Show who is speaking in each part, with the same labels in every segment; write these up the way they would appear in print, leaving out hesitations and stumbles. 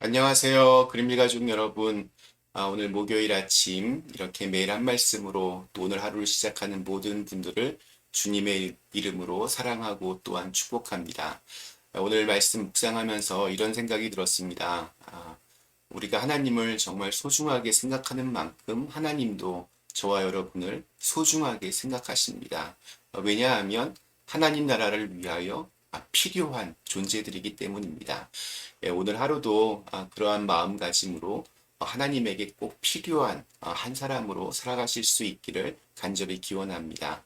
Speaker 1: 안녕하세요. 그림일 가족 여러분. 오늘 목요일 아침 이렇게 매일 한 말씀으로 또 오늘 하루를 시작하는 모든 분들을 주님의 이름으로 사랑하고 또한 축복합니다. 오늘 말씀 묵상하면서 이런 생각이 들었습니다. 우리가 하나님을 정말 소중하게 생각하는 만큼 하나님도 저와 여러분을 소중하게 생각하십니다. 왜냐하면 하나님 나라를 위하여 필요한 존재들이기 때문입니다. 오늘 하루도 그러한 마음가짐으로 하나님에게 꼭 필요한 한 사람으로 살아가실 수 있기를 간절히 기원합니다.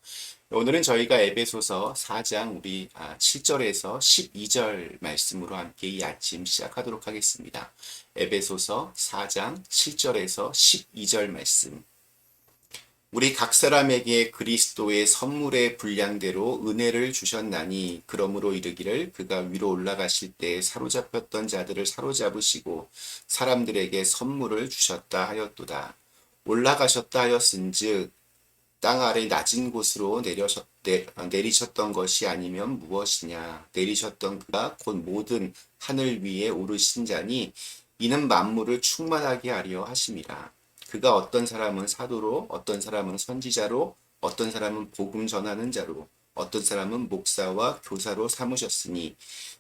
Speaker 1: 오늘은 저희가 에베소서 4장 우리 7절에서 12절 말씀으로 함께 이 아침 시작하도록 하겠습니다. 에베소서 4장 7절에서 12절 말씀. 우리 각 사람에게 그리스도의 선물의 분량대로 은혜를 주셨나니 그러므로 이르기를 그가 위로 올라가실 때 사로잡혔던 자들을 사로잡으시고 사람들에게 선물을 주셨다 하였도다. 올라가셨다 하였은즉 땅 아래 낮은 곳으로 내리셨던 것이 아니면 무엇이냐. 내리셨던 그가 곧 모든 하늘 위에 오르신 자니 이는 만물을 충만하게 하려 하심이라. 그가 어떤 사람은 사도로, 어떤 사람은 선지자로, 어떤 사람은 복음 전하는 자로, 어떤 사람은 목사와 교사로 삼으셨으니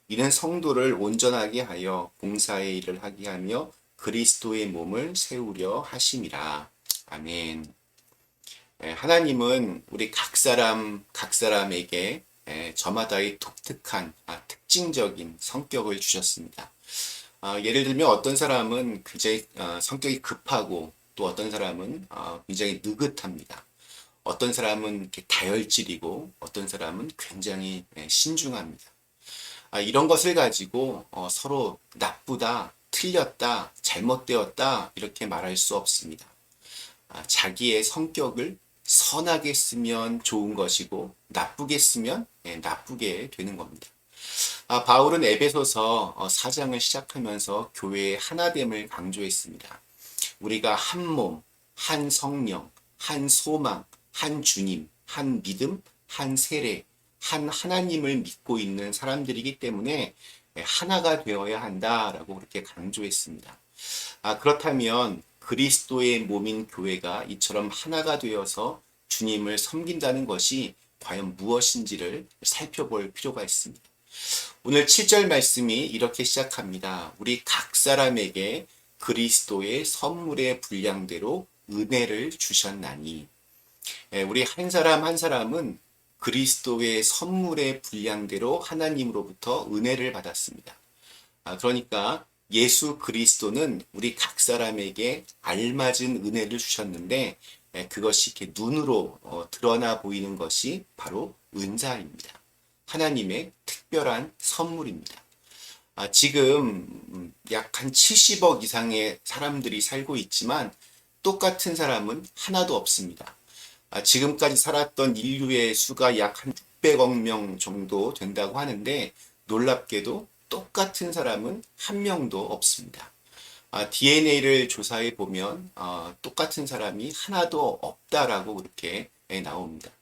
Speaker 1: 이는 성도를 온전하게 하여 봉사의 일을 하게 하며 그리스도의 몸을 세우려 하심이라. 아멘. 하나님은 우리 각 사람에게 저마다의 독특한, 특징적인 성격을 주셨습니다. 예를 들면 어떤 사람은 굉장히 성격이 급하고 또 어떤 사람은 굉장히 느긋합니다. 어떤 사람은 이렇게 다혈질이고 어떤 사람은 굉장히 신중합니다. 이런 것을 가지고 서로 나쁘다, 틀렸다, 잘못되었다 이렇게 말할 수 없습니다. 자기의 성격을 선하게 쓰면 좋은 것이고 나쁘게 쓰면 나쁘게 되는 겁니다. 바울은 에베소서 4장을 시작하면서 교회의 하나됨을 강조했습니다. 우리가 한 몸, 한 성령, 한 소망, 한 주님, 한 믿음, 한 세례, 한 하나님을 믿고 있는 사람들이기 때문에 하나가 되어야 한다라고 그렇게 강조했습니다. 그렇다면 그리스도의 몸인 교회가 이처럼 하나가 되어서 주님을 섬긴다는 것이 과연 무엇인지를 살펴볼 필요가 있습니다. 오늘 7절 말씀이 이렇게 시작합니다. 우리 각 사람에게 그리스도의 선물의 분량대로 은혜를 주셨나니. 우리 한 사람 한 사람은 그리스도의 선물의 분량대로 하나님으로부터 은혜를 받았습니다. 그러니까 예수 그리스도는 우리 각 사람에게 알맞은 은혜를 주셨는데 그것이 이렇게 눈으로 드러나 보이는 것이 바로 은사입니다. 하나님의 특별한 선물입니다. 지금 약 한 70억 이상의 사람들이 살고 있지만 똑같은 사람은 하나도 없습니다. 지금까지 살았던 인류의 수가 약 한 600억 명 정도 된다고 하는데 놀랍게도 똑같은 사람은 한 명도 없습니다. DNA를 조사해 보면 똑같은 사람이 하나도 없다라고 그렇게 나옵니다.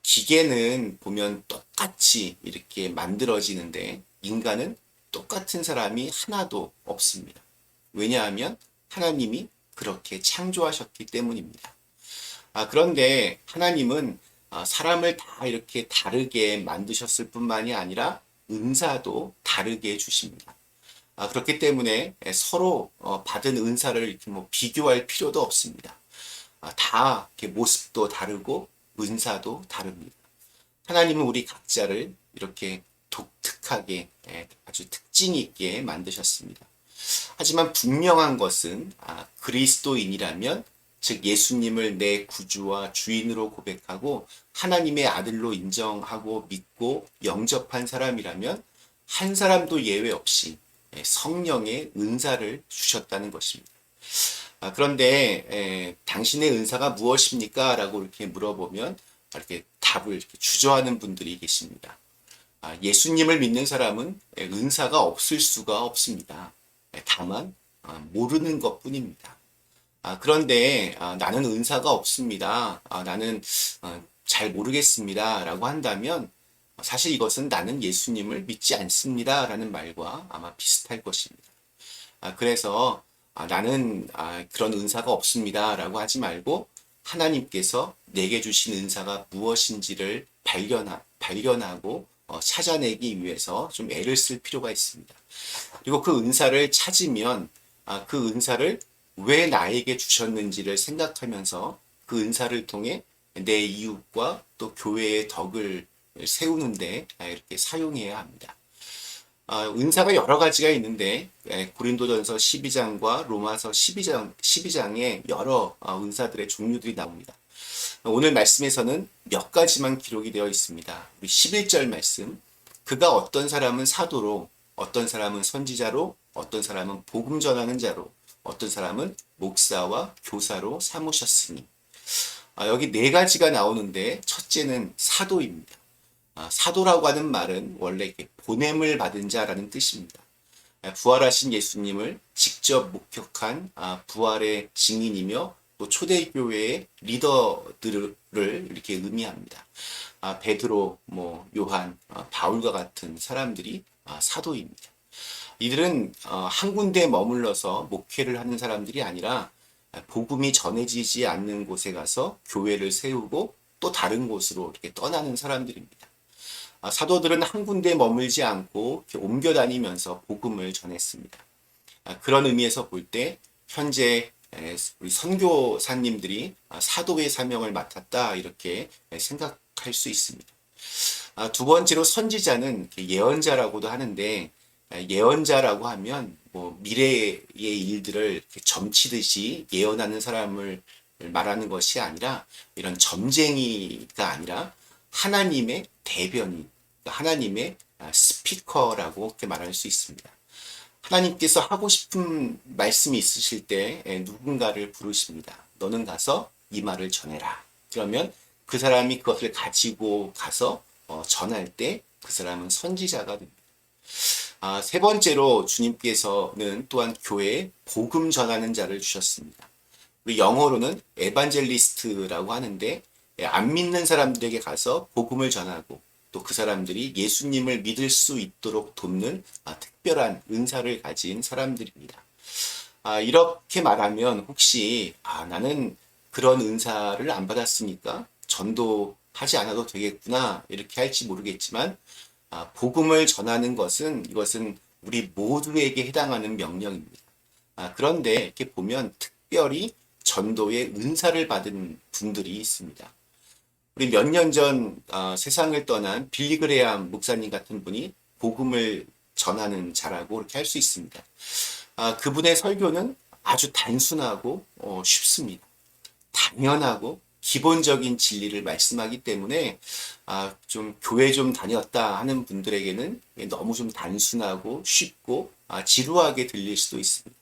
Speaker 1: 기계는 보면 똑같이 이렇게 만들어지는데 인간은 똑같은 사람이 하나도 없습니다. 왜냐하면 하나님이 그렇게 창조하셨기 때문입니다. 그런데 하나님은 사람을 다 이렇게 다르게 만드셨을 뿐만이 아니라 은사도 다르게 주십니다. 그렇기 때문에 서로 받은 은사를 이렇게 뭐 비교할 필요도 없습니다. 다 이렇게 모습도 다르고 은사도 다릅니다. 하나님은 우리 각자를 이렇게 독특하게 아주 특징 있게 만드셨습니다. 하지만 분명한 것은 그리스도인이라면 즉 예수님을 내 구주와 주인으로 고백하고 하나님의 아들로 인정하고 믿고 영접한 사람이라면 한 사람도 예외 없이 성령의 은사를 주셨다는 것입니다. 그런데 당신의 은사가 무엇입니까? 라고 이렇게 물어보면 이렇게 답을 이렇게 주저하는 분들이 계십니다. 예수님을 믿는 사람은 은사가 없을 수가 없습니다. 다만 모르는 것뿐입니다. 그런데 나는 은사가 없습니다. 나는 잘 모르겠습니다. 라고 한다면 사실 이것은 나는 예수님을 믿지 않습니다. 라는 말과 아마 비슷할 것입니다. 그래서 나는 그런 은사가 없습니다라고 하지 말고 하나님께서 내게 주신 은사가 무엇인지를 발견하고 찾아내기 위해서 좀 애를 쓸 필요가 있습니다. 그리고 그 은사를 찾으면 그 은사를 왜 나에게 주셨는지를 생각하면서 그 은사를 통해 내 이웃과 또 교회의 덕을 세우는데 이렇게 사용해야 합니다. 은사가 여러 가지가 있는데 고린도전서 12장과 로마서 12장에 여러 은사들의 종류들이 나옵니다. 오늘 말씀에서는 몇 가지만 기록이 되어 있습니다. 우리 11절 말씀, 그가 어떤 사람은 사도로, 어떤 사람은 선지자로, 어떤 사람은 복음 전하는 자로, 어떤 사람은 목사와 교사로 삼으셨으니. 여기 네 가지가 나오는데 첫째는 사도입니다. 사도라고 하는 말은 원래 이렇게 보냄을 받은 자라는 뜻입니다. 부활하신 예수님을 직접 목격한 부활의 증인이며 또 초대교회의 리더들을 이렇게 의미합니다. 베드로, 요한, 바울과 같은 사람들이 사도입니다. 이들은 한 군데에 머물러서 목회를 하는 사람들이 아니라 복음이 전해지지 않는 곳에 가서 교회를 세우고 또 다른 곳으로 이렇게 떠나는 사람들입니다. 사도들은 한 군데에 머물지 않고 이렇게 옮겨 다니면서 복음을 전했습니다. 그런 의미에서 볼 때 현재 우리 선교사님들이 사도의 사명을 맡았다 이렇게 생각할 수 있습니다. 두 번째로 선지자는 예언자라고도 하는데 예언자라고 하면 미래의 일들을 점치듯이 예언하는 사람을 말하는 것이 아니라 이런 점쟁이가 아니라 하나님의 대변인, 하나님의 스피커라고 그렇게 말할 수 있습니다. 하나님께서 하고 싶은 말씀이 있으실 때 누군가를 부르십니다. 너는 가서 이 말을 전해라. 그러면 그 사람이 그것을 가지고 가서 전할 때 그 사람은 선지자가 됩니다. 세 번째로 주님께서는 또한 교회에 복음 전하는 자를 주셨습니다. 우리 영어로는 에반젤리스트라고 하는데 안 믿는 사람들에게 가서 복음을 전하고 또 그 사람들이 예수님을 믿을 수 있도록 돕는 특별한 은사를 가진 사람들입니다. 이렇게 말하면 혹시 나는 그런 은사를 안 받았으니까 전도하지 않아도 되겠구나 이렇게 할지 모르겠지만 복음을 전하는 이것은 우리 모두에게 해당하는 명령입니다. 그런데 이렇게 보면 특별히 전도의 은사를 받은 분들이 있습니다. 우리 몇 년 전 세상을 떠난 빌리 그레암 목사님 같은 분이 복음을 전하는 자라고 이렇게 할 수 있습니다. 그분의 설교는 아주 단순하고 쉽습니다. 당연하고 기본적인 진리를 말씀하기 때문에 좀 교회 좀 다녔다 하는 분들에게는 너무 좀 단순하고 쉽고 지루하게 들릴 수도 있습니다.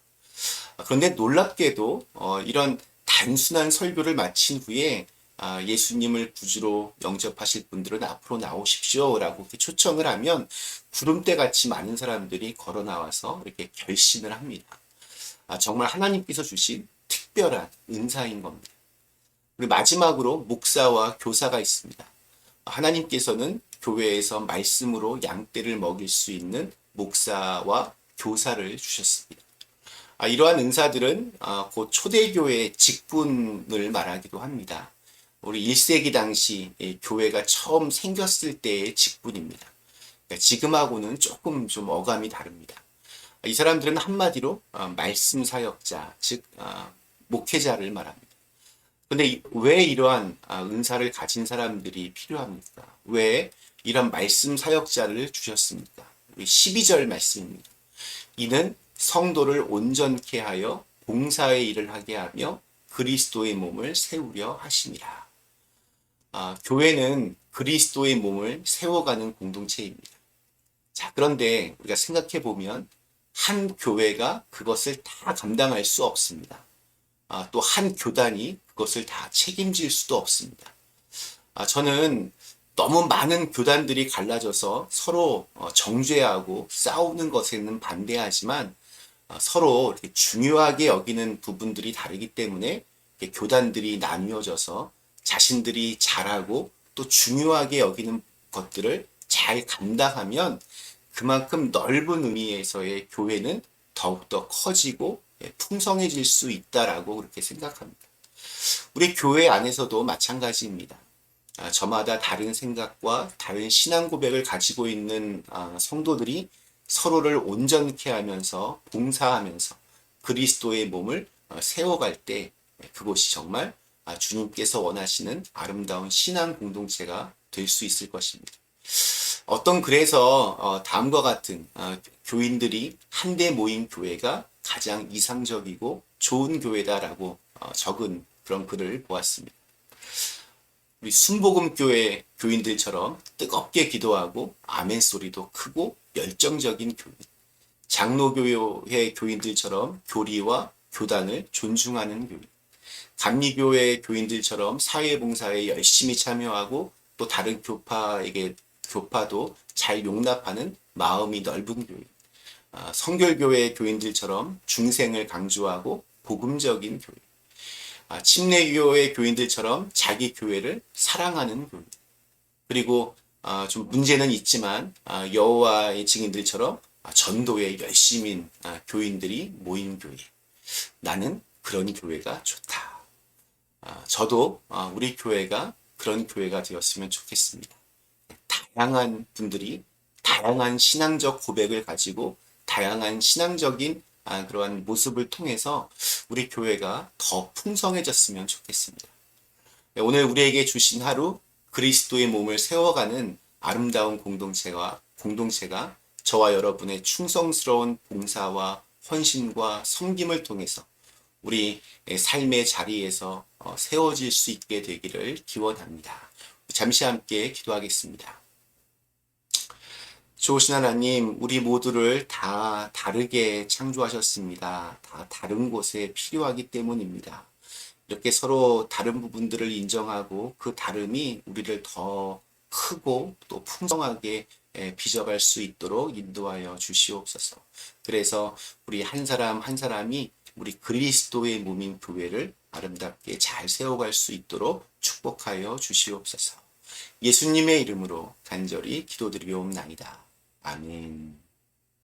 Speaker 1: 그런데 놀랍게도 이런 단순한 설교를 마친 후에 예수님을 구주로 영접하실 분들은 앞으로 나오십시오 라고 이렇게 초청을 하면 구름대 같이 많은 사람들이 걸어 나와서 이렇게 결신을 합니다. 정말 하나님께서 주신 특별한 은사인 겁니다. 그리고 마지막으로 목사와 교사가 있습니다. 하나님께서는 교회에서 말씀으로 양떼를 먹일 수 있는 목사와 교사를 주셨습니다. 이러한 은사들은 곧 초대교회의 직분을 말하기도 합니다. 우리 1세기 당시 교회가 처음 생겼을 때의 직분입니다. 지금하고는 조금 좀 어감이 다릅니다. 이 사람들은 한마디로 말씀 사역자, 즉 목회자를 말합니다. 그런데 왜 이러한 은사를 가진 사람들이 필요합니까? 왜 이런 말씀 사역자를 주셨습니까? 12절 말씀입니다. 이는 성도를 온전케 하여 봉사의 일을 하게 하며 그리스도의 몸을 세우려 하심이라. 교회는 그리스도의 몸을 세워가는 공동체입니다. 자, 그런데 우리가 생각해 보면 한 교회가 그것을 다 감당할 수 없습니다. 또 한 교단이 그것을 다 책임질 수도 없습니다. 저는 너무 많은 교단들이 갈라져서 서로 정죄하고 싸우는 것에는 반대하지만 서로 중요하게 여기는 부분들이 다르기 때문에 교단들이 나뉘어져서 자신들이 잘하고 또 중요하게 여기는 것들을 잘 감당하면 그만큼 넓은 의미에서의 교회는 더욱더 커지고 풍성해질 수 있다라고 그렇게 생각합니다. 우리 교회 안에서도 마찬가지입니다. 저마다 다른 생각과 다른 신앙 고백을 가지고 있는 성도들이 서로를 온전케 하면서 봉사하면서 그리스도의 몸을 세워갈 때 그곳이 정말 주님께서 원하시는 아름다운 신앙 공동체가 될 수 있을 것입니다. 어떤 글에서 다음과 같은 교인들이 한데 모인 교회가 가장 이상적이고 좋은 교회다라고 적은 그런 글을 보았습니다. 우리 순복음교회 교인들처럼 뜨겁게 기도하고 아멘 소리도 크고 열정적인 교인, 장로교회 교인들처럼 교리와 교단을 존중하는 교인, 감리교회 교인들처럼 사회봉사에 열심히 참여하고 또 다른 교파도 잘 용납하는 마음이 넓은 교인, 성결교회 교인들처럼 중생을 강조하고 복음적인 교인, 침례교회 교인들처럼 자기 교회를 사랑하는 교인, 그리고 좀 문제는 있지만 여호와의 증인들처럼 전도에 열심인 교인들이 모인 교회. 나는 그런 교회가 좋다. 저도 우리 교회가 그런 교회가 되었으면 좋겠습니다. 다양한 분들이 다양한 신앙적 고백을 가지고 다양한 신앙적인 그러한 모습을 통해서 우리 교회가 더 풍성해졌으면 좋겠습니다. 오늘 우리에게 주신 하루 그리스도의 몸을 세워가는 아름다운 공동체가 저와 여러분의 충성스러운 봉사와 헌신과 섬김을 통해서 우리 삶의 자리에서 세워질 수 있게 되기를 기원합니다. 잠시 함께 기도하겠습니다. 좋으신 하나님, 우리 모두를 다 다르게 창조하셨습니다. 다 다른 곳에 필요하기 때문입니다. 이렇게 서로 다른 부분들을 인정하고 그 다름이 우리를 더 크고 또 풍성하게 빚어갈 수 있도록 인도하여 주시옵소서. 그래서 우리 한 사람 한 사람이 우리 그리스도의 몸인 교회를 아름답게 잘 세워갈 수 있도록 축복하여 주시옵소서. 예수님의 이름으로 간절히 기도드리옵나이다. 아멘.